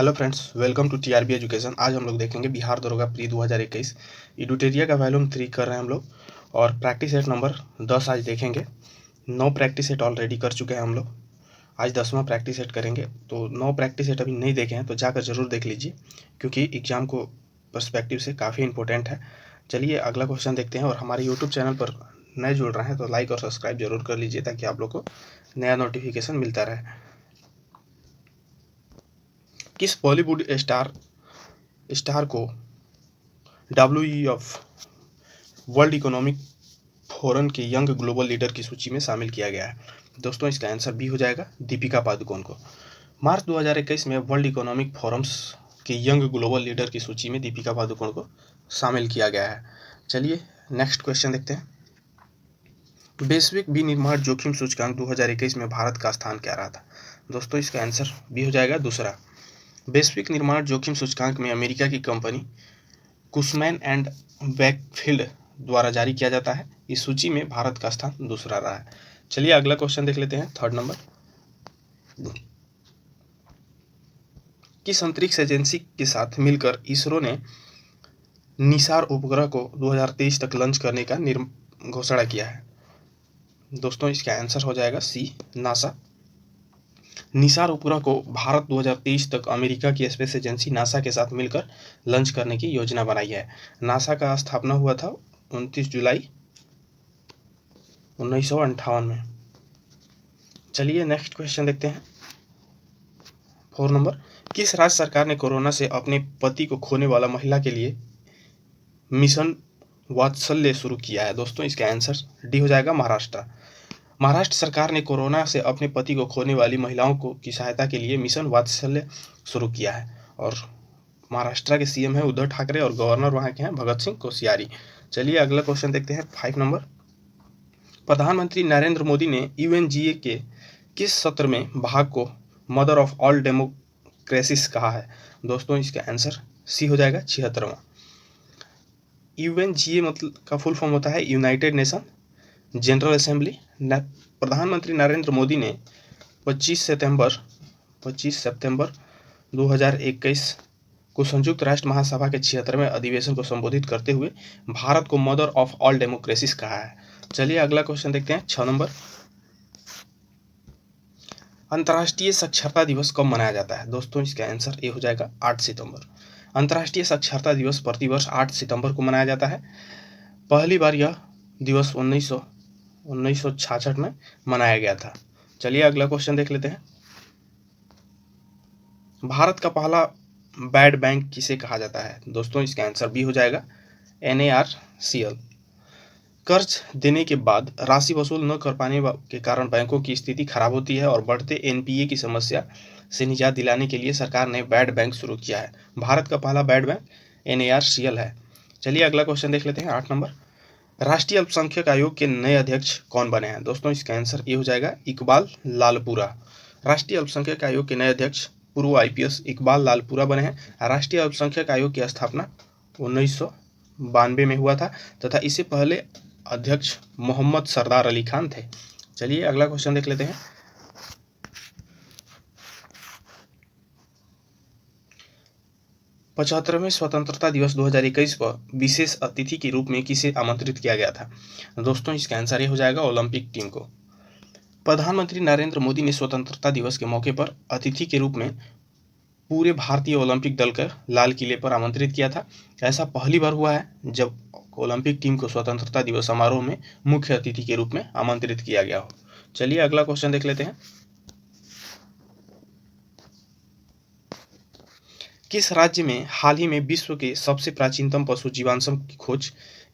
Hello friends, welcome to TRB education. आज हम लोग देखेंगे बिहार दरोगा प्री 2021 एडुटेरिया का वॉल्यूम 3 कर रहे हैं हम लोग और प्रैक्टिस सेट नंबर 10 आज देखेंगे। 9 प्रैक्टिस सेट ऑलरेडी कर चुके हैं हम लोग। आज 10वां प्रैक्टिस सेट करेंगे, तो 9 प्रैक्टिस सेट अभी नहीं देखे हैं तो जाकर ज़रूर देख लीजिए, क्योंकि एग्ज़ाम को पर्सपेक्टिव से काफ़ी इंपॉर्टेंट है। चलिए अगला क्वेश्चन देखते हैं। और हमारे यूट्यूब चैनल पर नए जुड़ रहे हैं तो लाइक और सब्सक्राइब जरूर कर लीजिए, ताकि आप लोग को नया नोटिफिकेशन मिलता रहे। किस बॉलीवुड स्टार को WEF वर्ल्ड इकोनॉमिक फोरम के यंग ग्लोबल लीडर की सूची में शामिल किया गया है? दोस्तों, इसका आंसर बी हो जाएगा, दीपिका पादुकोण को। मार्च 2021 में वर्ल्ड इकोनॉमिक फोरम्स के यंग ग्लोबल लीडर की सूची में दीपिका पादुकोण को शामिल किया गया है। चलिए नेक्स्ट क्वेश्चन देखते हैं। वैश्विक विनिर्माण जोखिम सूचकांक 2021 में भारत का स्थान क्या रहा था? दोस्तों, इसका आंसर बी हो जाएगा, दूसरा। वैश्विक निर्माण जोखिम सूचकांक में अमेरिका की कंपनी कुशमैन एंड वैकफील्ड द्वारा जारी किया जाता है। इस सूची में भारत का स्थान दूसरा रहा है। चलिए अगला क्वेश्चन देख लेते हैं, थर्ड नंबर। किस अंतरिक्ष एजेंसी के साथ मिलकर इसरो ने निसार उपग्रह को 2023 तक लॉन्च करने का घोषणा किया है? दोस्तों, इसका आंसर हो जाएगा सी, नासा। निसार उपग्रह को भारत 2023 तक अमेरिका की स्पेस एजेंसी नासा के साथ मिलकर लॉन्च करने की योजना बनाई है। नासा का स्थापना हुआ था 29 जुलाई 1958 में। चलिए नेक्स्ट क्वेश्चन देखते हैं, 4 नंबर। किस राज्य सरकार ने कोरोना से अपने पति को खोने वाला महिला के लिए मिशन वात्सल्य शुरू किया है? दोस्तों, इसका आंसर डी हो जाएगा, महाराष्ट्र। महाराष्ट्र सरकार ने कोरोना से अपने पति को खोने वाली महिलाओं को की सहायता के लिए मिशन वात्सल्य शुरू किया है। और महाराष्ट्र के सीएम है उद्धव ठाकरे और गवर्नर वहां के हैं भगत सिंह कोश्यारी। चलिए अगला क्वेश्चन देखते हैं, 5 नंबर। प्रधानमंत्री नरेंद्र मोदी ने UNGA के किस सत्र में भाग को मदर ऑफ ऑल डेमोक्रेसीज कहा है? दोस्तों, इसका आंसर सी हो जाएगा, 76वां। UNGA मतलब का फुल फॉर्म होता है यूनाइटेड नेशन जनरल असेंबली। प्रधानमंत्री नरेंद्र मोदी ने 25 सितंबर 2021 को संयुक्त राष्ट्र महासभा के 76वें अधिवेशन को संबोधित करते हुए भारत को मदर ऑफ ऑल डेमोक्रेसीज कहा है। चलिए अगला क्वेश्चन देखते हैं, 6 नंबर। अंतर्राष्ट्रीय साक्षरता दिवस कब मनाया जाता है? दोस्तों, इसका आंसर ए हो जाएगा, 8 सितंबर। अंतर्राष्ट्रीय साक्षरता दिवस प्रतिवर्ष 8 सितंबर को मनाया जाता है। पहली बार यह दिवस 1966 में मनाया गया था। चलिए अगला क्वेश्चन देख लेते हैं। भारत का पहला बैड बैंक किसे कहा जाता है? दोस्तों, इसका आंसर बी हो जाएगा, NARCL। कर्ज देने के बाद राशि वसूल न कर पाने के कारण बैंकों की स्थिति खराब होती है और बढ़ते NPA की समस्या से निजात दिलाने के लिए सरकार ने बैड बैंक शुरू किया है। भारत का पहला बैड बैंक NARCL है। चलिए अगला क्वेश्चन देख लेते हैं, 8 नंबर। राष्ट्रीय अल्पसंख्यक आयोग के नए अध्यक्ष कौन बने हैं? दोस्तों, इसका आंसर ये हो जाएगा, इकबाल लालपुरा। राष्ट्रीय अल्पसंख्यक आयोग के नए अध्यक्ष पूर्व IPS इकबाल लालपुरा बने हैं। राष्ट्रीय अल्पसंख्यक आयोग की स्थापना 1992 में हुआ था तथा इससे पहले अध्यक्ष मोहम्मद सरदार अली खान थे। चलिए अगला क्वेश्चन देख लेते हैं। 75वें स्वतंत्रता दिवस 2021 पर विशेष अतिथि के रूप में किसे आमंत्रित किया गया था? दोस्तों, इसका आंसर ये हो जाएगा, ओलंपिक टीम को। प्रधानमंत्री नरेंद्र मोदी ने स्वतंत्रता दिवस के मौके पर अतिथि के रूप में पूरे भारतीय ओलंपिक दल को लाल किले पर आमंत्रित किया था। ऐसा पहली बार हुआ है जब ओलंपिक टीम को स्वतंत्रता दिवस समारोह में मुख्य अतिथि के रूप में आमंत्रित किया गया हो। चलिए अगला क्वेश्चन देख लेते हैं। किस राज्य में हाल ही में विश्व के सबसे प्राचीनतम पशु जीवाश्म की खोज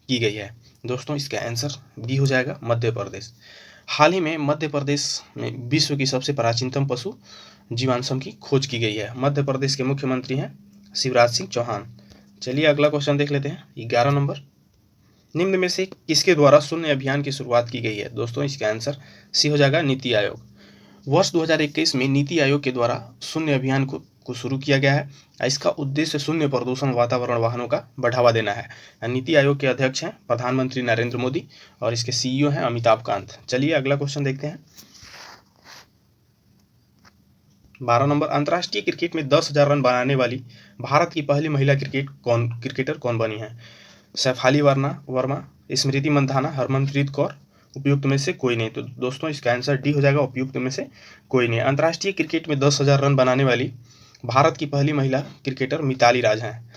की गई है? दोस्तों, इसका आंसर बी हो जाएगा, मध्य प्रदेश। हाल ही में मध्य प्रदेश में विश्व की सबसे प्राचीनतम पशु जीवाश्म की खोज की गई है। मध्य प्रदेश के मुख्यमंत्री हैं शिवराज सिंह चौहान। चलिए अगला क्वेश्चन देख लेते हैं, 11 नंबर। निम्न में से किसके द्वारा शून्य अभियान की शुरुआत की गई है? दोस्तों, इसका आंसर सी हो जाएगा, नीति आयोग। वर्ष 2021 में नीति आयोग के द्वारा शून्य अभियान को शुरू किया गया है। इसका उद्देश्य शून्य प्रदूषण वातावरण वाहनों का बढ़ावा देना है। नीति आयोग के अध्यक्ष हैं प्रधानमंत्री नरेंद्र मोदी और इसके CEO हैं अमिताभ कांत। चलिए अगला क्वेश्चन देखते हैं, 12 नंबर, अंतर्राष्ट्रीय क्रिकेट में 10,000 रन बनाने वाली भारत की पहली महिला क्रिकेटर कौन बनी है? सैफाली वर्मा, स्मृति मंधाना, हरमनप्रीत कौर, उपयुक्त में से कोई नहीं। तो दोस्तों इसका आंसर डी हो जाएगा, उपयुक्त में से कोई नहीं। अंतर्राष्ट्रीय क्रिकेट में 10,000 रन बनाने वाली भारत की पहली महिला क्रिकेटर मिताली राज हैं।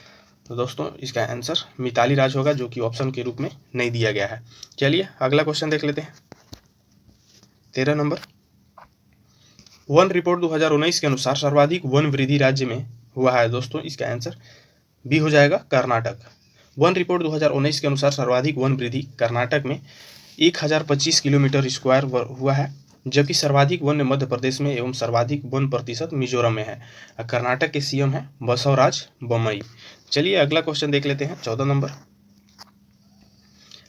तो दोस्तों इसका आंसर मिताली राज होगा, जो कि ऑप्शन के रूप में नहीं दिया गया है। चलिए अगला क्वेश्चन देख लेते हैं। 13 नंबर, वन रिपोर्ट 2019 के अनुसार सर्वाधिक वन वृद्धि राज्य में हुआ है। दोस्तों इसका आंसर बी हो जाएगा, कर्नाटक। वन रिपोर्ट 2019 के अनुसार सर्वाधिक वन वृद्धि कर्नाटक में 1025 किलोमीटर स्क्वायर हुआ है, जबकि सर्वाधिक वन मध्य प्रदेश में एवं सर्वाधिक वन प्रतिशत मिजोरम में है। कर्नाटक के सीएम है बसवराज बोम्मई। चलिए अगला क्वेश्चन देख लेते हैं। 14 नंबर,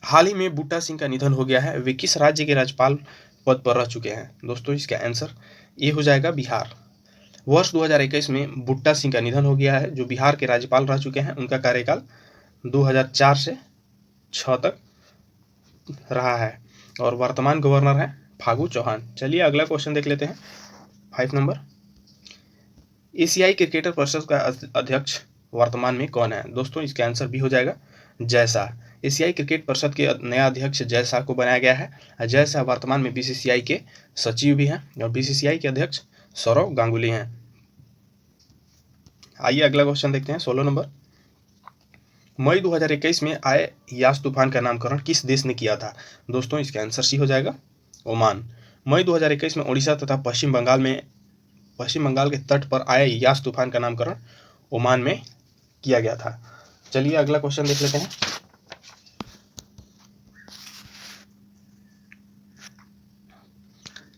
हाल ही में बूटा सिंह का निधन हो गया है, वे किस राज्य के राज्यपाल पद पर रह चुके हैं? दोस्तों इसका आंसर ये हो जाएगा, बिहार। वर्ष 2021 में बूटा सिंह का निधन हो गया है, जो बिहार के राज्यपाल रह चुके हैं। उनका कार्यकाल 2004 से 6 तक रहा है और वर्तमान गवर्नर है फागू चौहान। चलिए अगला क्वेश्चन देख लेते हैं। 5 नंबर, एशियाई क्रिकेटर परिषद का अध्यक्ष वर्तमान में कौन है? दोस्तों इसका आंसर भी हो जाएगा, जय शाह। एशियाई क्रिकेट परिषद के नया अध्यक्ष जय शाह को बनाया गया है। जय शाह वर्तमान में बीसीसीआई के सचिव भी हैं और बीसीसीआई के अध्यक्ष सौरव गांगुली हैं। आइए अगला क्वेश्चन देखते हैं। 16 नंबर, मई 2021 में आए यास तूफान का नामकरण किस देश ने किया था? दोस्तों इसका आंसर सी हो जाएगा, ओमान। मई 2021 में उड़ीसा तथा पश्चिम बंगाल के तट पर आए यास तूफान का नामकरण ओमान में किया गया था। चलिए अगला क्वेश्चन देख लेते हैं।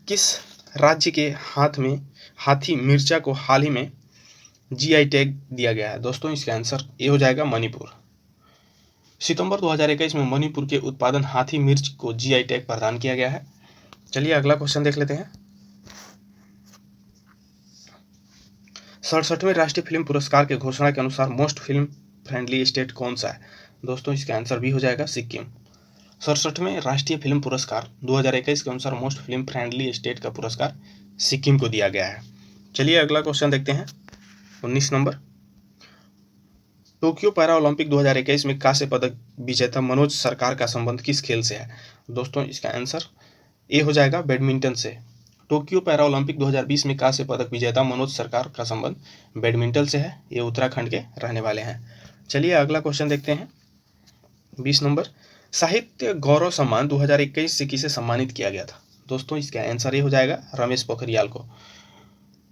किस राज्य के हाथी मिर्चा को हाल ही में जीआई टैग दिया गया है? दोस्तों इसका आंसर ये हो जाएगा, मणिपुर। सितंबर 2021 में मणिपुर के उत्पादन हाथी मिर्च को जीआई टैग प्रदान किया गया है। चलिए अगला क्वेश्चन देख लेते हैं। 67वें राष्ट्रीय फिल्म पुरस्कार के घोषणा के अनुसार मोस्ट फिल्म फ्रेंडली स्टेट कौन सा है? दोस्तों इसका आंसर भी हो जाएगा, सिक्किम। 67वें राष्ट्रीय फिल्म पुरस्कार 2021 के अनुसार मोस्ट फिल्म फ्रेंडली स्टेट का पुरस्कार सिक्किम को दिया गया है। चलिए अगला क्वेश्चन देखते हैं। 19 नंबर, टोक्यो पैरा ओलंपिक 2021 में कांस्य पदक विजेता मनोज सरकार का संबंध किस खेल से है? दोस्तों इसका आंसर ए हो जाएगा, बैडमिंटन से। टोक्यो पैरा ओलंपिक 2020 में कांस्य पदक विजेता मनोज सरकार का संबंध बैडमिंटन से है। ये उत्तराखंड के रहने वाले हैं। चलिए अगला क्वेश्चन देखते हैं। 20 नंबर, साहित्य गौरव सम्मान 2021 से किसे सम्मानित किया गया था? दोस्तों इसका आंसर ये हो जाएगा, रमेश पोखरियाल को।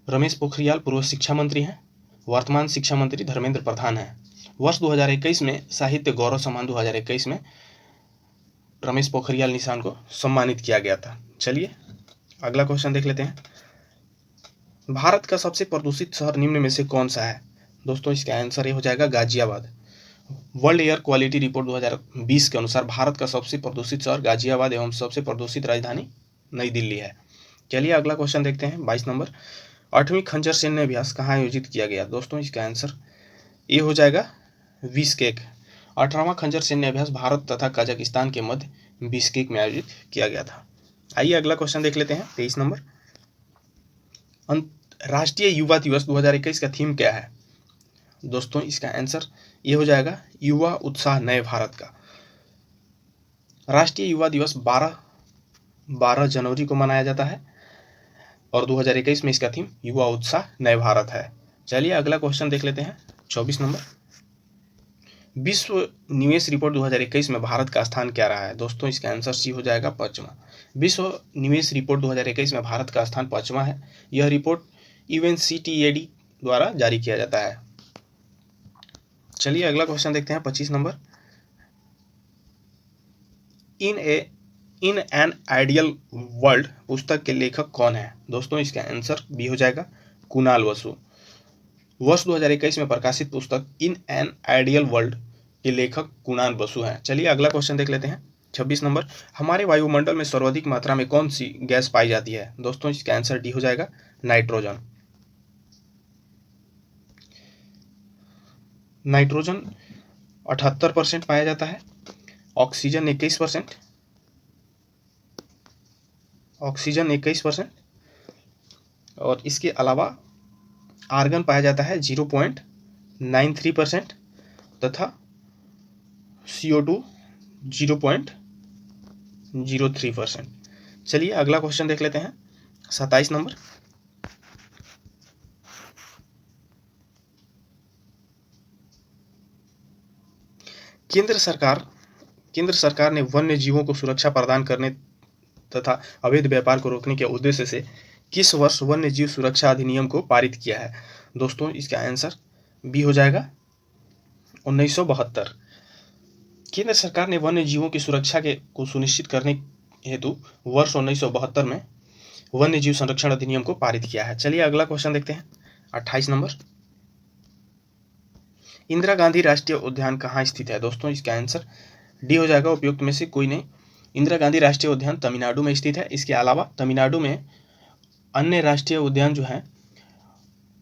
रमेश पोखरियाल पूर्व शिक्षा मंत्री हैं, वर्तमान शिक्षा मंत्री धर्मेंद्र प्रधान हैं। वर्ष 2021 में साहित्य गौरव सम्मान 2021 में रमेश पोखरियाल निशान को सम्मानित किया गया था। चलिए अगला क्वेश्चन देख लेते हैं। भारत का सबसे प्रदूषित शहर निम्न में से कौन सा है? दोस्तों इसका आंसर ये हो जाएगा, Ghaziabad. World air quality report 2020 के अनुसार भारत का सबसे प्रदूषित शहर गाजियाबाद एवं सबसे प्रदूषित राजधानी नई दिल्ली है। चलिए अगला क्वेश्चन देखते हैं। 22 नंबर, 8वीं खंजर सैन्य अभ्यास कहाँ आयोजित किया गया? दोस्तों इसका आंसर ये हो जाएगा, बिश्केक। 18वां खंजर सैन्य अभ्यास भारत तथा कजाकिस्तान के मध्य बिश्केक में आयोजित किया गया था। आइए अगला क्वेश्चन देख लेते हैं। 23 नंबर, राष्ट्रीय युवा दिवस 2021 का थीम क्या है? दोस्तों इसका आंसर ये हो जाएगा, युवा उत्साह नए भारत का। राष्ट्रीय युवा दिवस 12 जनवरी को मनाया जाता है और 2021 में इसका थीम युवा उत्साह नए भारत है। चलिए अगला क्वेश्चन देख लेते हैं। 24 नंबर, विश्व निवेश रिपोर्ट 2021 में भारत का स्थान क्या रहा है? दोस्तों इसका आंसर सी हो जाएगा, 5वां। विश्व निवेश रिपोर्ट 2021 में भारत का स्थान 5वां है। यह रिपोर्ट UNCTAD द्वारा जारी किया जाता है। चलिए अगला क्वेश्चन देखते हैं। 25 number, in an ideal world पुस्तक के लेखक कौन है? दोस्तों इसका आंसर बी हो जाएगा, कुणाल बसु। वर्ष 2021 में प्रकाशित पुस्तक इन एन आइडियल वर्ल्ड के लेखक कुणाल बसु हैं। चलिए अगला क्वेश्चन देख लेते हैं। 26 नंबर, हमारे वायुमंडल में सर्वाधिक मात्रा में कौन सी गैस पाई जाती है? दोस्तों इसका आंसर डी हो जाएगा, नाइट्रोजन। नाइट्रोजन 78% पाया जाता है, ऑक्सीजन 21%, और इसके अलावा आर्गन पाया जाता है 0.93% तथा CO2 0.03%। चलिए अगला क्वेश्चन देख लेते हैं 27 नंबर। केंद्र सरकार ने वन्य जीवों को सुरक्षा प्रदान करने तथा अवैध व्यापार को रोकने के उद्देश्य से किस वर्ष वन्य जीव सुरक्षा अधिनियम को पारित किया है? दोस्तों इसका आंसर बी हो जाएगा 1972। केंद्र सरकार ने वन्य जीवों की सुरक्षा को सुनिश्चित करने हेतु वर्ष 1972 में वन्य जीव संरक्षण अधिनियम को पारित किया है। चलिए अगला क्वेश्चन देखते हैं 28 नंबर। इंदिरा गांधी राष्ट्रीय उद्यान कहाँ स्थित है? दोस्तों इसका आंसर डी हो जाएगा उपयुक्त में से कोई नहीं। इंदिरा गांधी राष्ट्रीय उद्यान तमिलनाडु में स्थित है। इसके अलावा तमिलनाडु में अन्य राष्ट्रीय उद्यान जो है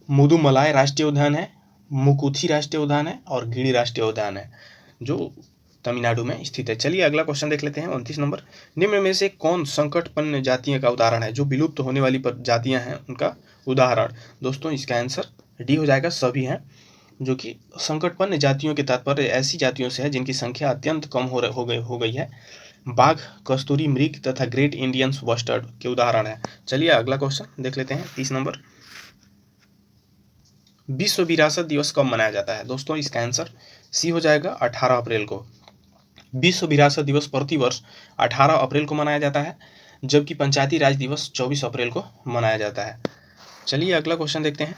मुदुमलाई राष्ट्रीय उद्यान है, मुकुथी राष्ट्रीय उद्यान है और गिरी राष्ट्रीय उद्यान है जो तमिलनाडु में स्थित है। चलिए अगला क्वेश्चन देख लेते हैं 29 नंबर। निम्न में से कौन संकटपन्न जातियों का उदाहरण है? जो विलुप्त होने वाली जातियां हैं उनका उदाहरण। दोस्तों इसका आंसर डी हो जाएगा सभी हैं, जो कि संकटपन्न जातियों के तात्पर्य ऐसी जातियों से है जिनकी संख्या अत्यंत कम हो गई है। बाघ, कस्तूरी मृग तथा ग्रेट इंडियन बस्टर्ड के उदाहरण है। चलिए अगला क्वेश्चन देख लेते हैं 30 नंबर। विश्व विरासत दिवस कब मनाया जाता है? दोस्तों इसका आंसर सी हो जाएगा 18 अप्रैल को। विश्व विरासत दिवस प्रतिवर्ष 18 अप्रैल को मनाया जाता है, जबकि पंचायती राज दिवस 24 अप्रैल को मनाया जाता है। चलिए अगला क्वेश्चन देखते हैं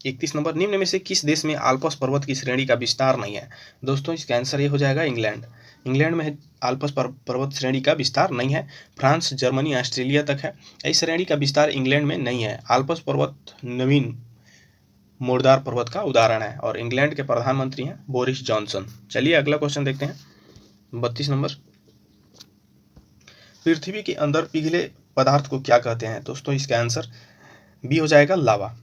31 नंबर। निम्न में से किस देश में आल्प्स पर्वत की श्रेणी का विस्तार नहीं है? दोस्तों इसका आंसर ये हो जाएगा इंग्लैंड। इंग्लैंड में आल्प्स पर्वत श्रेणी का विस्तार नहीं है। फ्रांस, जर्मनी, ऑस्ट्रेलिया तक है। इस श्रेणी का विस्तार इंग्लैंड में नहीं है। आल्प्स पर्वत नवीन मोड़दार पर्वत का उदाहरण है और इंग्लैंड के प्रधानमंत्री हैं बोरिस जॉनसन। चलिए अगला क्वेश्चन देखते हैं 32 नंबर। पृथ्वी के अंदर पिघले पदार्थ को क्या कहते हैं? दोस्तों इसका आंसर बी हो जाएगा लावा।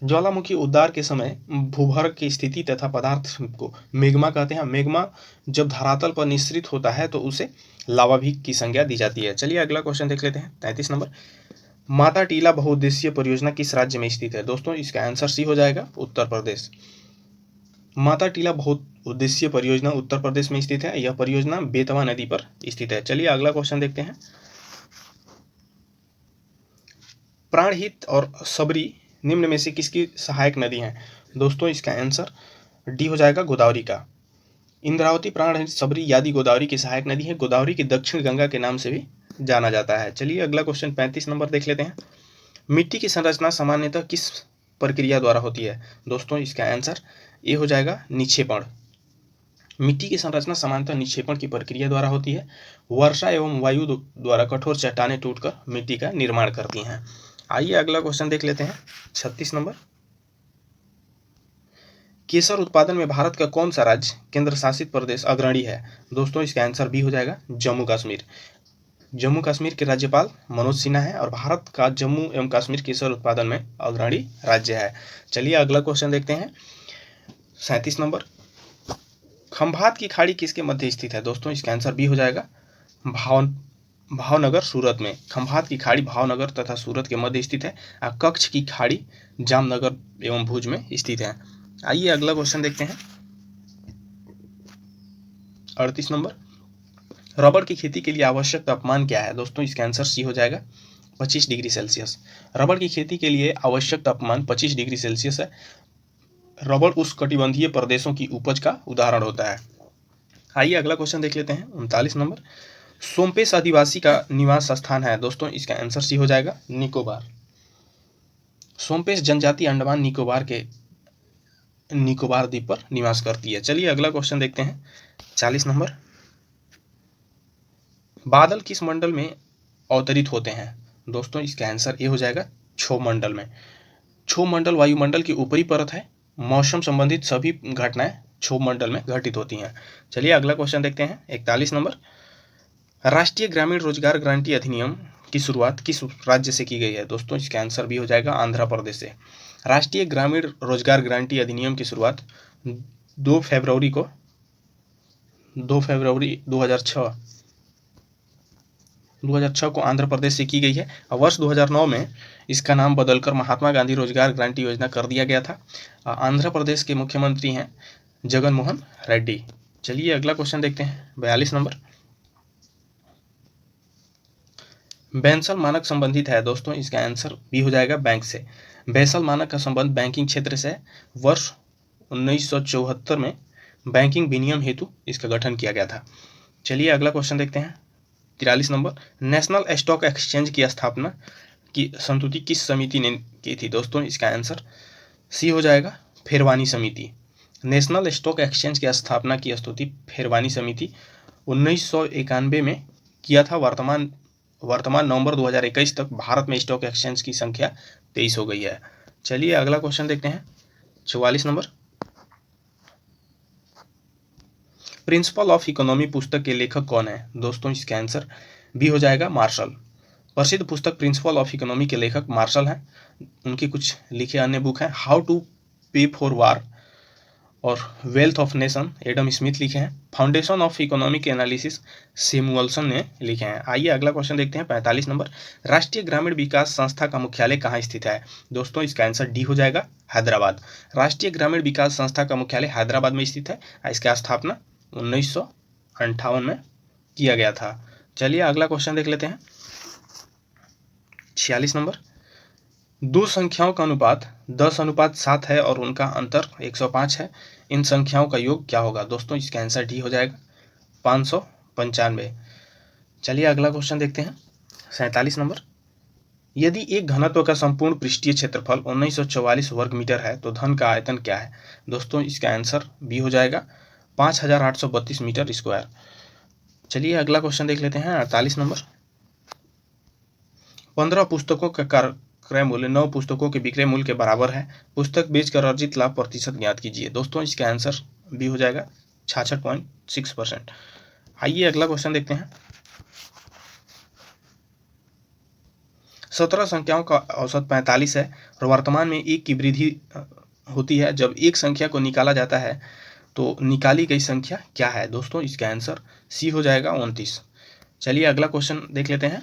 ज्वालामुखी उद्गार के समय भूभर्ग की स्थिति तथा पदार्थ को मेग्मा कहते हैं। मेग्मा जब धरातल पर निःसृत होता है तो उसे लावा भी की संज्ञा दी जाती है। चलिए अगला क्वेश्चन देख लेते हैं 33 नंबर। माता टीला बहुउद्देशीय परियोजना किस राज्य में स्थित है? दोस्तों इसका आंसर सी हो जाएगा उत्तर प्रदेश। माता टीला बहुउद्देशीय परियोजना उत्तर प्रदेश में स्थित है। यह परियोजना बेतवा नदी पर स्थित है। चलिए अगला क्वेश्चन देखते हैं। प्राणहित और सबरी निम्न में से किसकी सहायक नदी है? दोस्तों इसका आंसर डी हो जाएगा गोदावरी का। इंद्रावती, प्राणहित, सबरी आदि गोदावरी की सहायक नदी है। गोदावरी की दक्षिण गंगा के नाम से भी जाना जाता है। चलिए अगला क्वेश्चन 35 नंबर देख लेते हैं। मिट्टी की संरचना सामान्यतः किस प्रक्रिया द्वारा होती है? दोस्तों इसका आंसर ए हो जाएगा निक्षेपण। मिट्टी की संरचना सामान्यतः निक्षेपण की प्रक्रिया द्वारा होती है। वर्षा एवं वायु द्वारा कठोर चट्टानें टूटकर मिट्टी का निर्माण करती हैं। आइए अगला क्वेश्चन देख लेते हैं 36 नंबर। केसर उत्पादन में भारत का कौन सा राज्य केंद्र शासित प्रदेश अग्रणी है? दोस्तों इसका आंसर बी हो जाएगा जम्मू कश्मीर। जम्मू कश्मीर के राज्यपाल मनोज सिन्हा है और भारत का जम्मू एवं कश्मीर केसर उत्पादन में अग्रणी राज्य है। चलिए अगला क्वेश्चन देखते हैं 37 नंबर। खंभात की खाड़ी किसके मध्य स्थित है? दोस्तों इसका आंसर बी हो जाएगा भावनगर सूरत में। खंभात की खाड़ी भावनगर तथा सूरत के मध्य स्थित है। कच्छ की खाड़ी जामनगर एवं भुज में स्थित है। आइए अगला क्वेश्चन देखते हैं 38 नंबर। रबड़ की खेती के लिए आवश्यक तापमान क्या है? दोस्तों इसका आंसर सी हो जाएगा 25 डिग्री सेल्सियस। रबड़ की खेती के लिए आवश्यक तापमान 25 डिग्री सेल्सियस है। रबड़ उष्णकटिबंधीय प्रदेशों की उपज का उदाहरण होता है। आइए अगला क्वेश्चन देख लेते हैं 39 नंबर। सोमपेश आदिवासी का निवास स्थान है। दोस्तों इसका आंसर सी हो जाएगा निकोबार। सोमपेश जनजाति अंडमान निकोबार द्वीप पर निवास करती है। चलिए अगला क्वेश्चन देखते हैं 40 नंबर। बादल किस मंडल में अवतरित होते हैं? दोस्तों इसका आंसर ए हो जाएगा क्षोभ मंडल में। क्षोभ मंडल वायुमंडल की ऊपरी परत है। मौसम संबंधित सभी घटनाएं क्षोभ मंडल में घटित होती हैं। चलिए अगला क्वेश्चन देखते हैं 41 नंबर। राष्ट्रीय ग्रामीण रोजगार गारंटी अधिनियम की शुरुआत किस राज्य से की गई है? दोस्तों इसका आंसर भी हो जाएगा आंध्र प्रदेश से। राष्ट्रीय ग्रामीण रोजगार गारंटी अधिनियम की शुरुआत 2 फरवरी 2006 2006 को आंध्र प्रदेश से की गई है और वर्ष 2009 में इसका नाम बदलकर महात्मा गांधी रोजगार गारंटी योजना कर दिया गया था। आंध्र प्रदेश के मुख्यमंत्री हैं जगन मोहन रेड्डी। चलिए अगला क्वेश्चन देखते हैं, 42 नंबर। बैसल मानक संबंधित है दोस्तों, इसका आंसर बी हो जाएगा बैंक से। बैसल मानक का संबंध बैंकिंग क्षेत्र से है। वर्ष 1974 में बैंकिंग विनियम हेतु इसका गठन किया गया था। चलिए अगला क्वेश्चन देखते हैं, 43 नंबर। नेशनल स्टॉक एक्सचेंज की स्थापना की संस्तुति किस समिति ने की थी दोस्तों, इसका आंसर सी हो जाएगा फेरवानी समिति। नेशनल स्टॉक एक्सचेंज की स्थापना की स्तुति फेरवानी समिति 1991 में किया था। वर्तमान नवंबर 2021 तक भारत में स्टॉक एक्सचेंज की संख्या 23 हो गई है। चलिए अगला क्वेश्चन देखते हैं, 44 नंबर। प्रिंसिपल ऑफ इकोनॉमी पुस्तक के लेखक कौन है दोस्तों, इसका आंसर बी हो जाएगा मार्शल। प्रसिद्ध पुस्तक प्रिंसिपल ऑफ इकोनॉमी के लेखक मार्शल हैं। उनकी कुछ लिखे अन्य बुक हैं, हाउ टू पे फॉर वार और wealth of nation Adam Smith लिखे हैं। Foundation of economic analysis Samuelson ने लिखे हैं। आइए अगला क्वेश्चन देखते हैं, 45 नंबर। राष्ट्रीय ग्रामीण विकास संस्था का मुख्यालय कहाँ स्थित है दोस्तों, इसका आंसर डी हो जाएगा हैदराबाद। राष्ट्रीय ग्रामीण विकास संस्था का मुख्यालय हैदराबाद में स्थित है। इसकी स्थापना 1958 में किया गया था। चलिए अगला क्वेश्चन देख लेते हैं, 46 नंबर। दो संख्याओं का अनुपात 10:7 है और उनका अंतर 105 है। इन संख्याओं का योग क्या होगा दोस्तों, इसका आंसर डी हो जाएगा 595। चलिए अगला क्वेश्चन देखते हैं, 47 नंबर। यदि एक घनत्व का संपूर्ण पृष्ठीय क्षेत्रफल 1944 वर्ग मीटर है तो धन का आयतन क्या है दोस्तों, इसका आंसर बी हो जाएगा 5832 मीटर स्क्वायर। चलिए अगला क्वेश्चन देख लेते हैं, 48 नंबर। 15 पुस्तकों का क्रय मूल्य 9 पुस्तकों के विक्रय मूल्य के बराबर है। पुस्तक बेचकर अर्जित लाभ प्रतिशत ज्ञात कीजिए दोस्तों, इसका आंसर बी हो जाएगा 66.6%। आइए अगला क्वेश्चन देखते हैं, 17 संख्याओं का औसत 45 है और वर्तमान में एक की वृद्धि होती है। जब एक संख्या को निकाला जाता है तो निकाली गई संख्या क्या है दोस्तों, इसका आंसर सी हो जाएगा 29। चलिए अगला क्वेश्चन देख लेते हैं,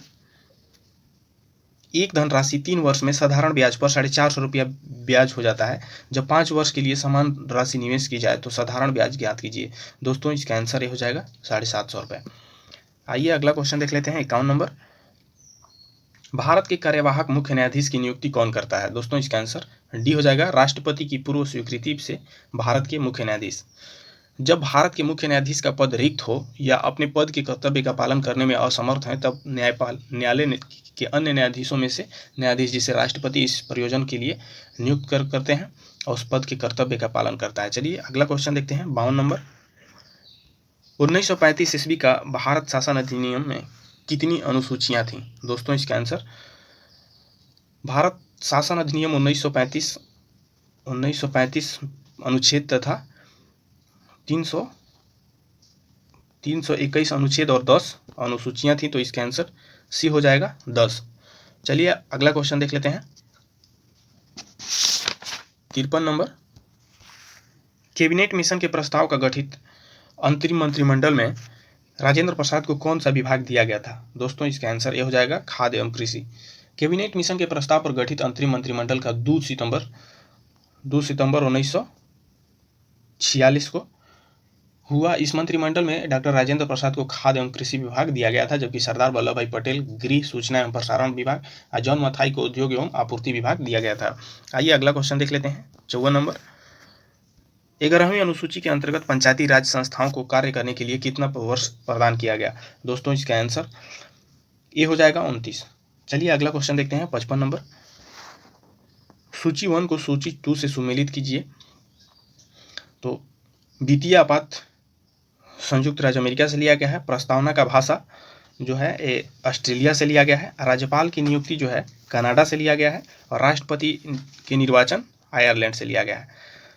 एक धनराशि 3 वर्ष में साधारण ब्याज पर 450 रुपया ब्याज हो जाता है। जब 5 वर्ष के लिए समान राशि निवेश की जाए तो साधारण ब्याज ज्ञात कीजिए दोस्तों, इसका आंसर ये हो जाएगा 750 रुपये। आइए अगला क्वेश्चन देख लेते हैं, 51 नंबर। भारत के कार्यवाहक मुख्य न्यायाधीश की नियुक्ति कौन करता है दोस्तों, इसका आंसर डी हो जाएगा राष्ट्रपति की पूर्व स्वीकृति से भारत के मुख्य न्यायाधीश। जब भारत के मुख्य न्यायाधीश का पद रिक्त हो या अपने पद के कर्तव्य का पालन करने में असमर्थ हैं तब न्यायालय के अन्य न्यायाधीशों में से न्यायाधीश जिसे राष्ट्रपति इस प्रयोजन के लिए नियुक्त करते हैं और उस पद के कर्तव्य का पालन करता है। चलिए अगला क्वेश्चन देखते हैं, 52 नंबर। 1935 ईस्वी का भारत शासन अधिनियम में कितनी अनुसूचियां थीं दोस्तों, इसका आंसर भारत शासन अधिनियम 1935 अनुच्छेद तथा 321 अनुच्छेद और 10 अनुसूचियां थी, तो इसका आंसर सी हो जाएगा 10। चलिए अगला क्वेश्चन देख लेते हैं, 53 नंबर। कैबिनेट मिशन के प्रस्ताव का गठित अंतरिम मंत्रिमंडल में राजेंद्र प्रसाद को कौन सा विभाग दिया गया था दोस्तों, इसका आंसर यह हो जाएगा खाद्य एवं कृषि। कैबिनेट मिशन के प्रस्ताव पर गठित अंतरिम मंत्रिमंडल का 2 सितंबर 1946 को हुआ। इस मंत्रिमंडल में डॉक्टर राजेंद्र प्रसाद को खाद्य एवं कृषि विभाग दिया गया था, जबकि सरदार वल्लभ भाई पटेल गृह, सूचना एवं प्रसारण विभाग और जॉन मथाई को उद्योग एवं आपूर्ति विभाग दिया गया था। आइए अगला क्वेश्चन देख लेते हैं, 54 नंबर। 11वीं अनुसूची के अंतर्गत पंचायती राज संस्थाओं को कार्य करने के लिए कितना वर्ष प्रदान किया गया दोस्तों, इसका आंसर ये हो जाएगा 29। चलिए अगला क्वेश्चन देखते हैं, 55 नंबर। सूची 1 को सूची 2 से सुमेलित कीजिए। तो द्वितीय आपात संयुक्त राज्य अमेरिका से लिया गया है। प्रस्तावना का भाषा जो है ये ऑस्ट्रेलिया से लिया गया है। राज्यपाल की नियुक्ति जो है कनाडा से लिया गया है और राष्ट्रपति के निर्वाचन आयरलैंड से लिया गया है।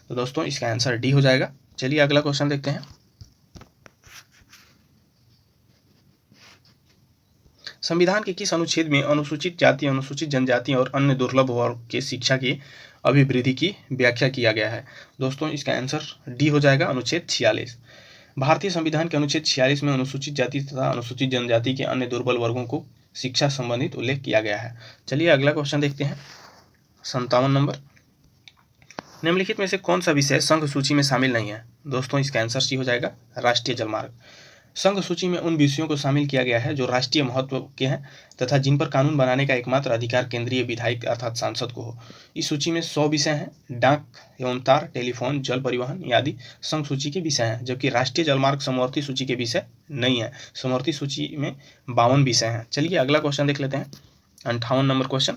तो दोस्तों इसका आंसर डी हो जाएगा। चलिए अगला क्वेश्चन देखते हैं, संविधान के किस अनुच्छेद में अनुसूचित जाति, अनुसूचित जनजाति और अन्य दुर्लभ वर्ग के शिक्षा की अभिवृद्धि की व्याख्या किया गया है दोस्तों, इसका आंसर डी हो जाएगा अनुच्छेद 46। भारतीय संविधान के अनुच्छेद 46 में अनुसूचित जाति तथा अनुसूचित जनजाति के अन्य दुर्बल वर्गों को शिक्षा संबंधित उल्लेख किया गया है। चलिए अगला क्वेश्चन देखते हैं। 57 नंबर, निम्नलिखित में से कौन सा विषय संघ सूची में शामिल नहीं है? दोस्तों इसका आंसर सी हो जाएगा राष्ट्रीय जलमार्ग। संघ सूची में उन विषयों को शामिल किया गया है जो राष्ट्रीय महत्व के हैं तथा जिन पर कानून बनाने का एकमात्र अधिकार केंद्रीय विधायक अर्थात सांसद को हो। इस सूची में 100 विषय हैं। डाक एवं तार, टेलीफोन, जल परिवहन आदि संघ सूची के विषय हैं, जबकि राष्ट्रीय जलमार्ग समवर्ती सूची के विषय नहीं है। समवर्ती सूची में 52 विषय हैं। चलिए अगला क्वेश्चन देख लेते हैं। 58 नंबर क्वेश्चन,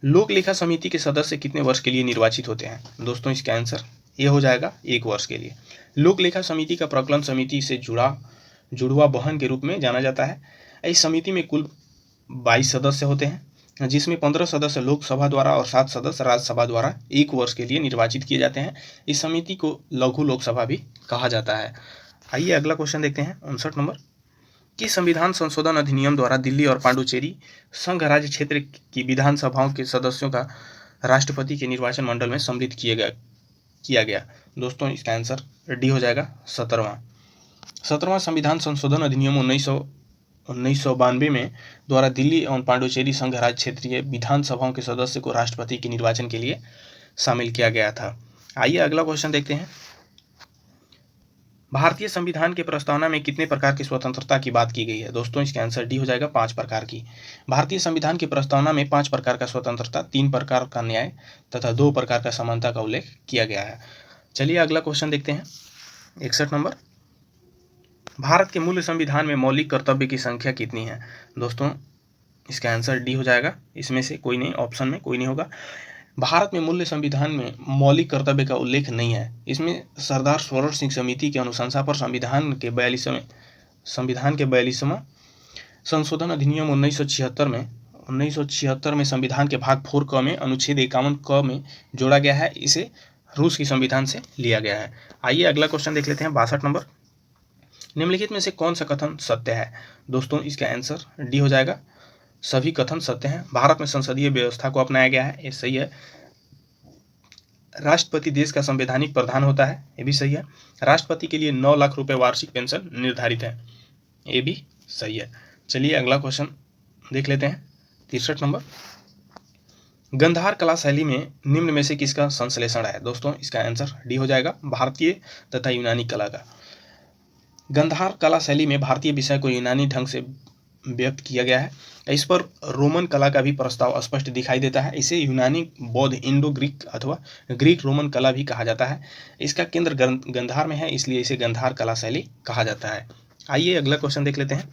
लोक लेखा समिति के सदस्य कितने वर्ष के लिए निर्वाचित होते हैं? दोस्तों इसका आंसर ये हो जाएगा 1 वर्ष के लिए। लोक लेखा समिति का प्रकलन समिति से जुड़वा बहन के रूप में जाना जाता है। इस समिति में कुल 22 सदस्य होते हैं, जिसमें 15 सदस्य लोकसभा द्वारा और 7 सदस्य राज्यसभा द्वारा 1 वर्ष के लिए निर्वाचित किए जाते हैं। इस समिति को लघु लोकसभा भी कहा जाता है। आइए अगला क्वेश्चन देखते हैं। 59 नंबर, किस संविधान संशोधन अधिनियम द्वारा दिल्ली और पांडुचेरी संघ राज्य क्षेत्र की विधानसभाओं के सदस्यों का राष्ट्रपति के निर्वाचन मंडल में सम्मिलित किया गया? दोस्तों इसका आंसर डी हो जाएगा 17वां संविधान संशोधन अधिनियम 1992 में द्वारा दिल्ली एवं पांडुचेरी संघ राज्य क्षेत्रीय विधानसभाओं के सदस्य को राष्ट्रपति के निर्वाचन के लिए शामिल किया गया था। आइए अगला क्वेश्चन देखते हैं। भारतीय संविधान के प्रस्तावना में कितने प्रकार की स्वतंत्रता की बात की गई है? दोस्तों इसका आंसर डी हो जाएगा 5 प्रकार की। भारतीय संविधान की प्रस्तावना में 5 प्रकार का स्वतंत्रता, 3 प्रकार का न्याय तथा 2 प्रकार का समानता का उल्लेख किया गया है। चलिए अगला क्वेश्चन देखते हैं। 61 नंबर, भारत के मूल संविधान में मौलिक कर्तव्य की संख्या कितनी है? दोस्तों इसका आंसर डी हो जाएगा, इसमें से कोई नहीं, ऑप्शन में कोई नहीं होगा। भारत में मूल्य संविधान में मौलिक कर्तव्य का उल्लेख नहीं है। इसमें सरदार सरोवर सिंह समिति की अनुशंसा पर संविधान के 42वां संशोधन अधिनियम 1976 में संविधान के भाग 4 क में अनुच्छेद 51 क में जोड़ा गया है। इसे रूस की संविधान से लिया गया है। आइए अगला क्वेश्चन देख लेते हैं। 62 नंबर, निम्नलिखित में से कौन सा कथन सत्य है? दोस्तों इसका आंसर डी हो जाएगा, सभी कथन सत्य हैं। भारत में संसदीय व्यवस्था को अपनाया गया है, ये सही है। राष्ट्रपति देश का संवैधानिक प्रधान होता है, ये भी सही है। राष्ट्रपति के लिए 9 लाख रुपए वार्षिक पेंशन निर्धारित है, ये भी सही है। चलिए अगला क्वेश्चन देख लेते हैं। 63 नंबर, गंधार कला शैली में निम्न में से किसका संश्लेषण है? दोस्तों इसका आंसर डी हो जाएगा, भारतीय तथा यूनानी कला का। गंधार कला शैली में भारतीय विषय को यूनानी ढंग से व्यक्त किया गया है। इस पर रोमन कला का भी प्रस्ताव स्पष्ट दिखाई देता है। इसे यूनानी, बौद्ध, इंडो ग्रीक अथवा ग्रीक रोमन कला भी कहा जाता है। इसका केंद्र गंधार में है, इसलिए इसे गंधार कला शैली कहा जाता है। आइए अगला क्वेश्चन देख लेते हैं।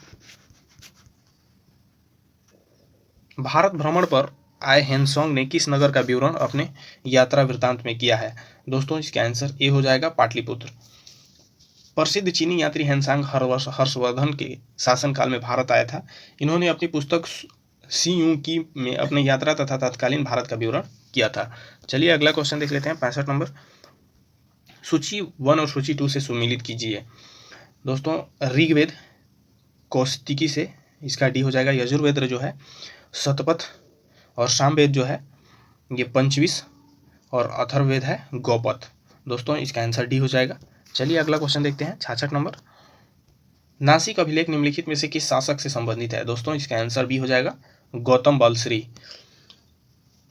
भारत भ्रमण पर आए हेनसोंग ने किस नगर का विवरण अपने यात्रा वृत्तांत में किया है? दोस्तों इसका आंसर ए हो जाएगा, पाटलिपुत्र। प्रसिद्ध चीनी यात्री हेनसांग हर्षवर्धन के शासनकाल में भारत आया था। इन्होंने अपनी पुस्तक सी यू की में अपनी यात्रा तथा तत्कालीन भारत का विवरण किया था। चलिए अगला क्वेश्चन देख लेते हैं। 65 नंबर, सूची 1 और सूची 2 से सुमेलित कीजिए। दोस्तों ऋग्वेद कौशिकी से, इसका डी हो जाएगा। यजुर्वेद जो है शतपथ और सामवेद जो है ये पंचविश और अथर्ववेद है गौपथ। दोस्तों इसका आंसर डी हो जाएगा। चलिए अगला क्वेश्चन देखते हैं। 66 नंबर, नासिक अभिलेख निम्नलिखित में से किस शासक से संबंधित है? दोस्तों इसका आंसर बी हो जाएगा, गौतम बलश्री।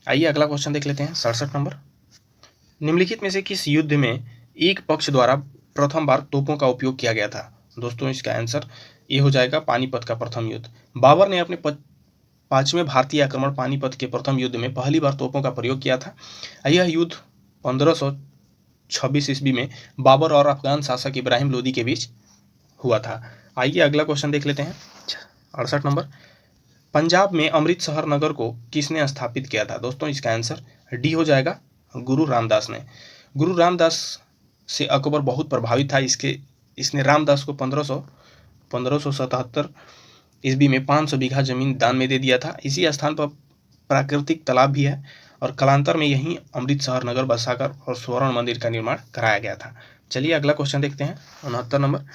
आइए अगला क्वेश्चन देख लेते हैं। 67 नंबर, निम्नलिखित में से किस युद्ध में एक पक्ष द्वारा प्रथम बार तोपों का उपयोग किया गया था? दोस्तों इसका आंसर ये हो जाएगा, पानीपत का प्रथम युद्ध। बाबर ने अपने 5वें भारतीय आक्रमण पानीपत के प्रथम युद्ध में पहली बार तोपों का प्रयोग किया था। यह युद्ध 1526 ईस्वी में बाबर और अफगान शासक इब्राहिम लोदी के बीच हुआ था। आइए अगला क्वेश्चन देख लेते हैं। 68 नंबर, पंजाब में अमृतसर नगर को किसने स्थापित किया था? दोस्तों इसका आंसर डी हो जाएगा, गुरु रामदास ने। गुरु रामदास से अकबर बहुत प्रभावित था। इसने रामदास को 1577 ईस्वी में 500 बीघा जमीन दान में दे दिया था। इसी स्थान पर प्राकृतिक तालाब भी है और कालांतर में यहीं अमृतसर नगर बसाकर और स्वर्ण मंदिर का निर्माण कराया गया था। चलिए अगला क्वेश्चन देखते हैं। 69 नंबर,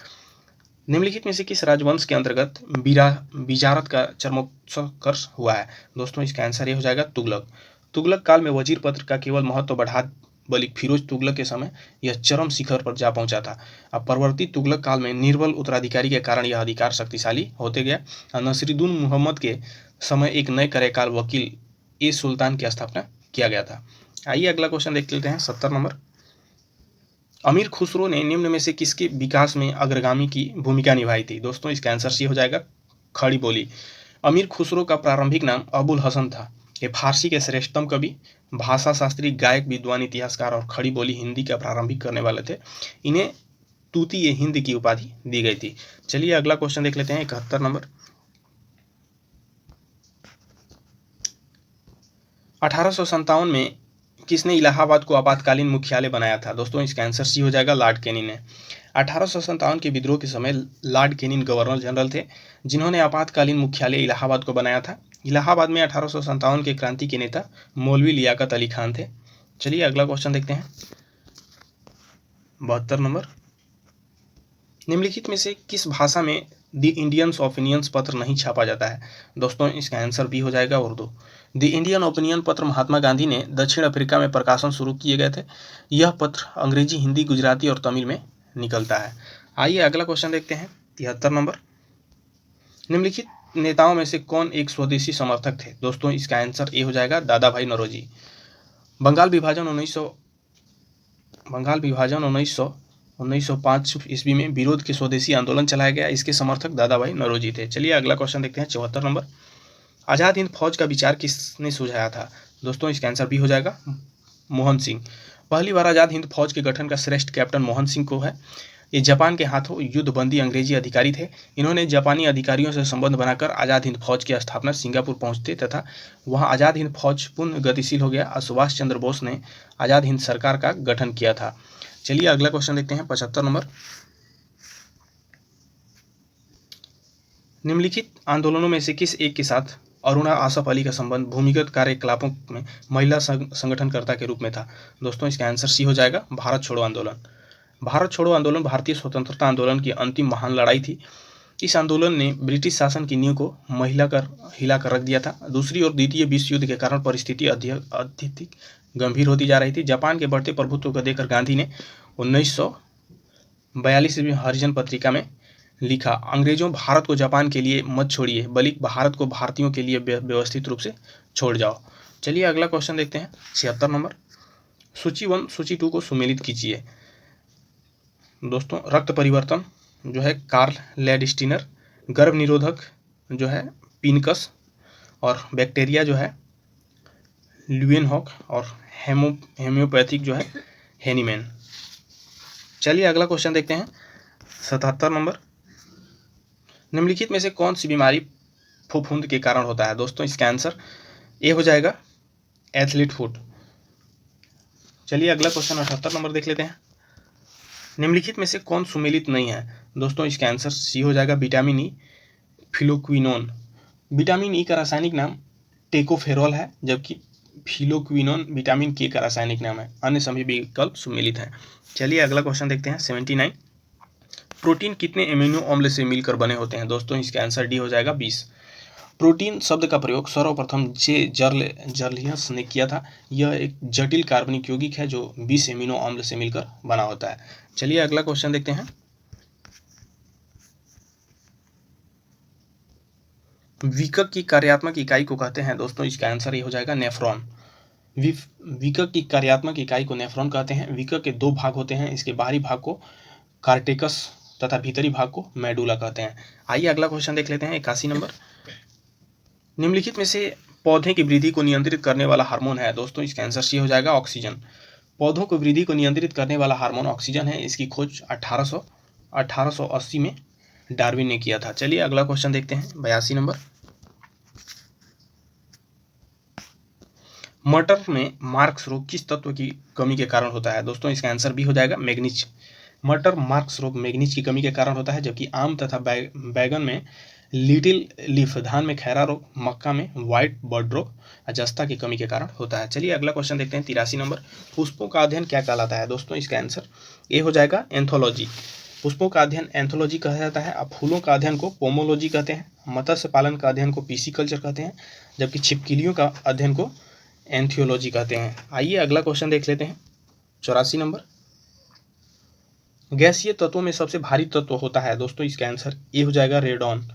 निम्नलिखित में से किस राजवंश के अंतर्गत बिजारत का चरमोत्कर्ष हुआ है? दोस्तों इसका आंसर ये हो जाएगा, तुगलक। तुगलक काल में वजीर पत्र का केवल महत्व बढ़ा बल्कि फिरोज तुगलक के समय यह चरम शिखर पर जा पहुंचा था। अब परवर्ती तुगलक काल में निर्बल उत्तराधिकारी के कारण यह अधिकार शक्तिशाली होते गया और नसीरुद्दीन मोहम्मद के समय एक नए कार्यकाल वकील ए सुल्तान की स्थापना किया गया था। आइए अगला क्वेश्चन देख लेते हैं 70 नंबर। अमीर खुसरो ने निम्न में से किसके विकास में अग्रगामी की भूमिका निभाई थी? दोस्तों इसका आंसर सी हो जाएगा खड़ी बोली। अमीर खुसरो का प्रारंभिक नाम अबुल हसन था। ये फारसी के श्रेष्ठतम कवि, भाषा शास्त्री, गायक, विद्वान, इतिहासकार और खड़ी बोली हिंदी का प्रारंभिक करने वाले थे। इन्हें तूती हिंद की उपाधि दी गई थी। चलिए अगला क्वेश्चन देख लेते हैं 71 नंबर। 1857 में किसने इलाहाबाद को आपातकालीन मुख्यालय बनाया था? दोस्तों इसका आंसर सी हो जाएगा लॉर्ड कैनिंग ने। 1857 के विद्रोह के समय लॉर्ड कैनिंग गवर्नर जनरल थे, जिन्होंने आपातकालीन मुख्यालय इलाहाबाद को बनाया था। इलाहाबाद में 1857 के क्रांति के नेता मौलवी लियाकत अली खान थे। चलिए अगला क्वेश्चन देखते हैं 72 नंबर। निम्नलिखित में से किस भाषा में द इंडियन ओपिनियन पत्र नहीं छापा जाता है? दोस्तों इसका आंसर बी हो जाएगा उर्दू। द इंडियन ओपिनियन पत्र महात्मा गांधी ने दक्षिण अफ्रीका में प्रकाशन शुरू किए गए थे। यह पत्र अंग्रेजी, हिंदी, गुजराती और तमिल में निकलता है। आइए अगला क्वेश्चन देखते हैं 73 नंबर। निम्नलिखित नेताओं में से कौन एक स्वदेशी समर्थक थे? दोस्तों इसका आंसर ए हो जाएगा दादा भाई नौरोजी। बंगाल विभाजन 1905 ईस्वी में विरोध के स्वदेशी आंदोलन चलाया गया। इसके समर्थक दादा भाई नौरोजी थे। चलिए अगला क्वेश्चन देखते हैं 74 नंबर। आज़ाद हिंद फौज का विचार किसने सुझाया था? दोस्तों इसका आंसर भी हो जाएगा मोहन सिंह। पहली बार आज़ाद हिंद फौज के गठन का श्रेष्ठ कैप्टन मोहन सिंह को है। ये जापान के हाथों युद्धबंदी अंग्रेजी अधिकारी थे। इन्होंने जापानी अधिकारियों से संबंध बनाकर आज़ाद हिंद फौज की स्थापना सिंगापुर पहुंचते तथा वहां आज़ाद हिंद फौज पुनः गतिशील हो गया और सुभाष चंद्र बोस ने आज़ाद हिंद सरकार का गठन किया था। चलिए अगला क्वेश्चन देखते हैं 75 नंबर। निम्नलिखित आंदोलनों में से किस एक के साथ अरुणा आसफ अली का संबंध भूमिगत कार्यकलापों में महिला संगठनकर्ता के रूप में था? दोस्तों इसका आंसर सी हो जाएगा भारत छोड़ो आंदोलन। भारत छोड़ो आंदोलन भारतीय स्वतंत्रता आंदोलन की अंतिम महान लड़ाई थी। इस आंदोलन ने ब्रिटिश शासन की नींव को हिलाकर रख दिया था। दूसरी ओर द्वितीय विश्व युद्ध के कारण परिस्थिति अत्यधिक गंभीर होती जा रही थी। जापान के बढ़ते प्रभुत्व को देखकर गांधी ने 1942 में हरिजन पत्रिका में लिखा, अंग्रेजों भारत को जापान के लिए मत छोड़िए, बल्कि भारत को भारतीयों के लिए व्यवस्थित रूप से छोड़ जाओ। चलिए अगला क्वेश्चन देखते हैं 76 नंबर। सूची 1 सूची 2 को सुमेलित कीजिए। दोस्तों रक्त परिवर्तन जो है कार्ल लैंडस्टीनर, गर्भ निरोधक जो है पिनकस और बैक्टीरिया जो है ल्यूएनहॉक और हेम्योपैथिक जो है हेनीमैन। चलिए अगला क्वेश्चन देखते हैं 77 नंबर। निम्नलिखित में से कौन सी बीमारी फफूंद के कारण होता है? दोस्तों इसका आंसर ए हो जाएगा एथलीट फुट। चलिए अगला क्वेश्चन 78 नंबर देख लेते हैं। निम्नलिखित में से कौन सुमेलित नहीं है? दोस्तों इसका आंसर सी हो जाएगा vitamin E, phylloquinone. Vitamin E का रासायनिक नाम टेकोफेरॉल है, जबकि फिलोक्विनोन विटामिन के का रासायनिक नाम है। अन्य सभी विकल्प सुमेलित हैं। चलिए अगला क्वेश्चन देखते हैं 79। प्रोटीन कितने एमिनो अम्ल से मिलकर बने होते हैं? दोस्तों इसका आंसर डी हो जाएगा 20। प्रोटीन शब्द का प्रयोग सर्वप्रथम जे जर्लियस ने किया था। यह एक जटिल कार्बनिक यौगिक है जो 20 एमिनो अम्ल से मिलकर बना होता है। चलिए अगला क्वेश्चन देखते हैं। विकक की कार्यात्मक इकाई को कहते हैं? दोस्तों इसका आंसर ये हो जाएगा नेफ्रॉन। विकक की कार्यात्मक इकाई को नेफ्रॉन कहते हैं। विकक के 2 भाग होते हैं। इसके बाहरी भाग को कार्टेकस तथा भीतरी भाग को मेडुला कहते हैं। आइए अगला क्वेश्चन देख लेते हैं 81 नंबर। निम्नलिखित में से पौधे की वृद्धि को नियंत्रित करने वाला हार्मोन है? दोस्तों इसका आंसर सी हो जाएगा ऑक्सीजन। पौधों को वृद्धि को नियंत्रित करने वाला हार्मोन ऑक्सीजन है। इसकी खोज 1880 में डार्विन ने किया था। चलिए अगला क्वेश्चन देखते हैं 82 नंबर। मटर में मार्क्स रोग किस तत्व की कमी के कारण होता है? दोस्तों इसका आंसर भी हो जाएगा मैग्नीज। मटर मार्क्स रोग मैग्नीज की कमी के कारण होता है, जबकि आम तथा बैगन में लिटिल लीफ, धान में खैरा रोग, मक्का में व्हाइट बर्ड रोग, जस्ता की कमी के कारण होता है। चलिए अगला क्वेश्चन देखते हैं 83 नंबर। पुष्पों का अध्ययन क्या कहलाता है? दोस्तों इसका आंसर ए हो जाएगा एंथोलॉजी। पुष्पों का अध्ययन एंथोलॉजी कहा जाता है। अब फूलों का अध्ययन को पोमोलॉजी कहते हैं। मत्स्य पालन का अध्ययन को पीसीकल्चर कहते हैं, जबकि छिपकलियों का अध्ययन को एंथियोलॉजी कहते हैं। आइए अगला क्वेश्चन देख लेते हैं 84 नंबर। गैसीय तत्वों में सबसे भारी तत्व होता है दोस्तों, इसका आंसर ए हो जाएगा रेडॉन।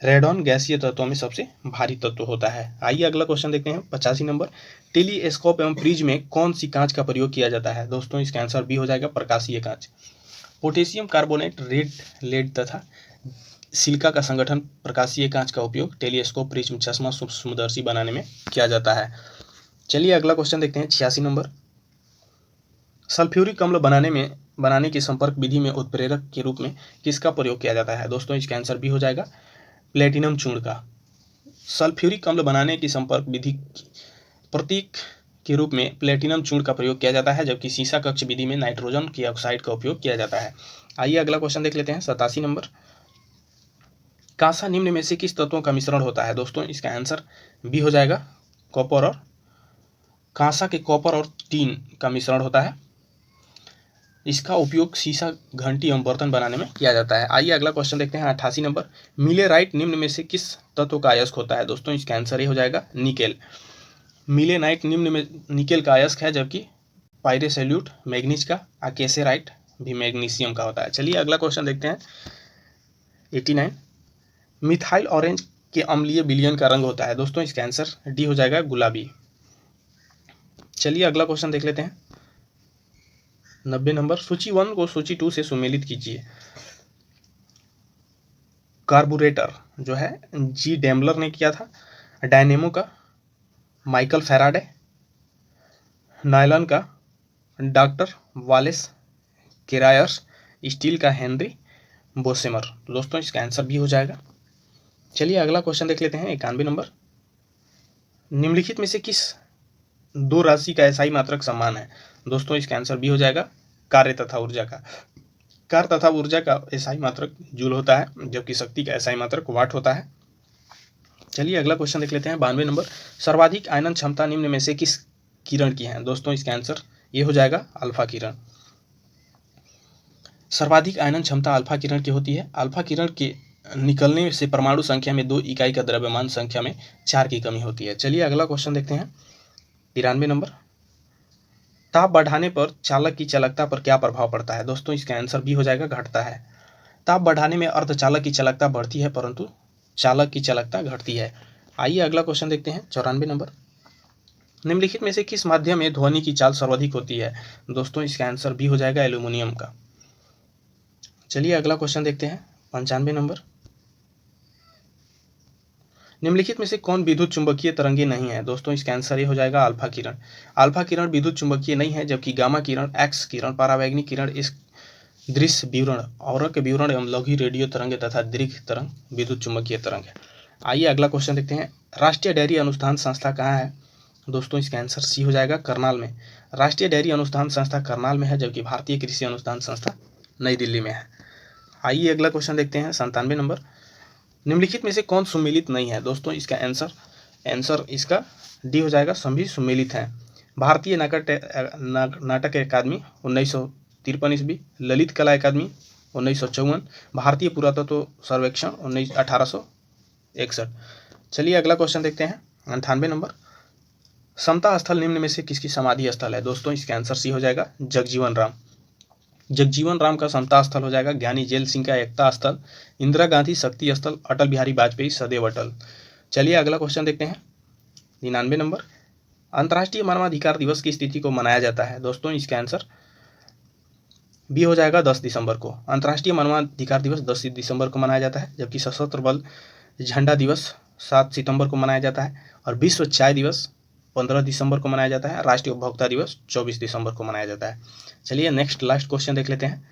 रेडॉन गैसीय तत्वों में सबसे भारी तत्व होता है। आइए अगला क्वेश्चन देखते हैं 85 नंबर। टेलीस्कोप एवं प्रिज्म में कौन सी कांच का प्रयोग किया जाता है दोस्तों, इसका आंसर बी हो जाएगा प्रकाशीय कांच। पोटेशियम कार्बोनेट, रेड लेड तथा सिलिका का संगठन प्रकाशीय कांच का उपयोग टेलीस्कोप, प्रिज्म, चश्मा, सूक्ष्मदर्शी बनाने में किया जाता है। चलिए अगला क्वेश्चन देखते हैं 86 नंबर। सल्फ्यूरिक अम्ल बनाने की संपर्क विधि में उत्प्रेरक के रूप में किसका प्रयोग किया जाता है दोस्तों, इसका आंसर बी हो जाएगा प्लेटिनम चूर्ण का। सल्फ्यूरिक अम्ल बनाने की संपर्क विधि प्रतीक के रूप में प्लेटिनम चूर्ण का प्रयोग किया जाता है, जबकि सीसा कक्ष विधि में नाइट्रोजन की ऑक्साइड का उपयोग किया जाता है। आइए अगला क्वेश्चन देख लेते हैं 87 नंबर। कांसा निम्न में से किस तत्वों का मिश्रण होता है दोस्तों, इसका आंसर बी हो जाएगा कॉपर और कांसा के कॉपर और टीन का मिश्रण होता है। इसका उपयोग शीशा, घंटी एवं बर्तन बनाने में किया जाता है। आइए अगला क्वेश्चन देखते हैं 88 नंबर। मिलेराइट निम्न में से किस तत्व का अयस्क होता है दोस्तों, इसका आंसर ये हो जाएगा निकेल। मिलेनाइट निम्न में निकेल का अयस्क है, जबकि पायरेसोल्यूट मैग्नीज का, अकेसेराइट भी मैग्नीशियम का होता है। चलिए अगला क्वेश्चन देखते हैं 89। मिथाइल ऑरेंज के अम्लीय विलयन का रंग होता है दोस्तों, इसका आंसर डी हो जाएगा गुलाबी। चलिए अगला क्वेश्चन देख लेते हैं 90 नंबर। सूची 1 को सूची 2 से सुमेलित कीजिए। कार्बोरेटर जो है जी डेमलर ने किया था, डायनेमो का माइकल फैराडे, नायलॉन का डॉक्टर वालेस केरायर्स, स्टील का हेनरी बोसेमर। दोस्तों इसका आंसर भी हो जाएगा। चलिए अगला क्वेश्चन देख लेते हैं 91 नंबर। निम्नलिखित में से किस दो राशि का एसआई मात्रक समान है दोस्तों, इसका आंसर भी हो जाएगा कार्य तथा ऊर्जा का। कार्य तथा ऊर्जा का एसआई मात्रक जूल होता है, जबकि शक्ति का एसआई मात्रक वाट होता है। चलिए अगला क्वेश्चन देख लेते हैं 92 नंबर। सर्वाधिक आयनन क्षमता निम्न में से किस किरण की है दोस्तों, इसका आंसर ये हो जाएगा अल्फा किरण। सर्वाधिक आयनन क्षमता अल्फा किरण की होती है। अल्फा किरण के निकलने से परमाणु संख्या में 2 इकाई का द्रव्यमान संख्या में 4 की कमी होती है। चलिए अगला क्वेश्चन देखते हैं 93 नंबर। ताप बढ़ाने पर चालक की चालकता पर क्या प्रभाव पड़ता है दोस्तों, इसका आंसर भी हो जाएगा घटता है। ताप बढ़ाने में अर्धचालक की चालकता बढ़ती है, परंतु चालक की चालकता घटती है। आइए अगला क्वेश्चन देखते हैं 94 नंबर। निम्नलिखित में से किस माध्यम में ध्वनि की चाल सर्वाधिक होती है दोस्तों, इसका आंसर भी हो जाएगा एल्यूमिनियम का। चलिए अगला क्वेश्चन देखते हैं 95 नंबर। निम्नलिखित में से कौन विद्युत चुंबकीय तरंगे नहीं है दोस्तों, इसका आंसर ये हो जाएगा अल्फा किरण। अल्फा किरण विद्युत चुंबकीय नहीं है, जबकि गामा किरण, एक्स किरण, परावैंगनिक किरण, इस दृश्य विवरण, औरक विवरण एवं लघु रेडियो तरंग तथा दीर्घ तरंग विद्युत चुंबकीय तरंग है। आइए अगला क्वेश्चन देखते हैं। राष्ट्रीय डेयरी अनुसंधान संस्था कहाँ है दोस्तों, इसका आंसर सी हो जाएगा करनाल में। राष्ट्रीय डेयरी अनुसंधान संस्था करनाल में है, जबकि भारतीय कृषि अनुसंधान संस्था नई दिल्ली में है। आइए अगला क्वेश्चन देखते हैं 97 नंबर। निम्नलिखित में से कौन सुमेलित नहीं है दोस्तों, इसका आंसर इसका डी हो जाएगा, सभी सुमेलित हैं। भारतीय नाटक अकादमी 1953 ईस्वी, ललित कला अकादमी 1954, भारतीय पुरातत्व सर्वेक्षण 1861। चलिए अगला क्वेश्चन देखते हैं 98 नंबर। समता स्थल निम्न में से किसकी समाधि स्थल है दोस्तों, इसका आंसर सी हो जाएगा जगजीवन राम। जगजीवन राम का समता स्थल हो जाएगा। ज्ञानी जेल सिंह का एकता स्थल, इंदिरा गांधी शक्ति स्थल, अटल बिहारी वाजपेयी सदैव अटल। चलिए अगला क्वेश्चन देखते हैं 99 नंबर। अंतर्राष्ट्रीय मानवाधिकार दिवस की तिथि को मनाया जाता है दोस्तों, इसका आंसर बी हो जाएगा 10 दिसंबर को। अंतर्राष्ट्रीय मानवाधिकार दिवस 10 दिसंबर को मनाया जाता है, जबकि सशस्त्र बल झंडा दिवस 7 सितंबर को मनाया जाता है, और विश्व चाय दिवस 15 दिसंबर को मनाया जाता है। राष्ट्रीय उपभोक्ता दिवस 24 दिसंबर को मनाया जाता है। चलिए नेक्स्ट लास्ट क्वेश्चन देख लेते हैं।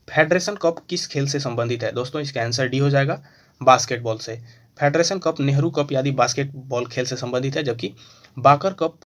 फेडरेशन कप किस खेल से संबंधित है दोस्तों, इसका आंसर डी हो जाएगा बास्केटबॉल से। फेडरेशन कप नेहरू कप आदि बास्केटबॉल खेल से संबंधित है, जबकि बाकर कप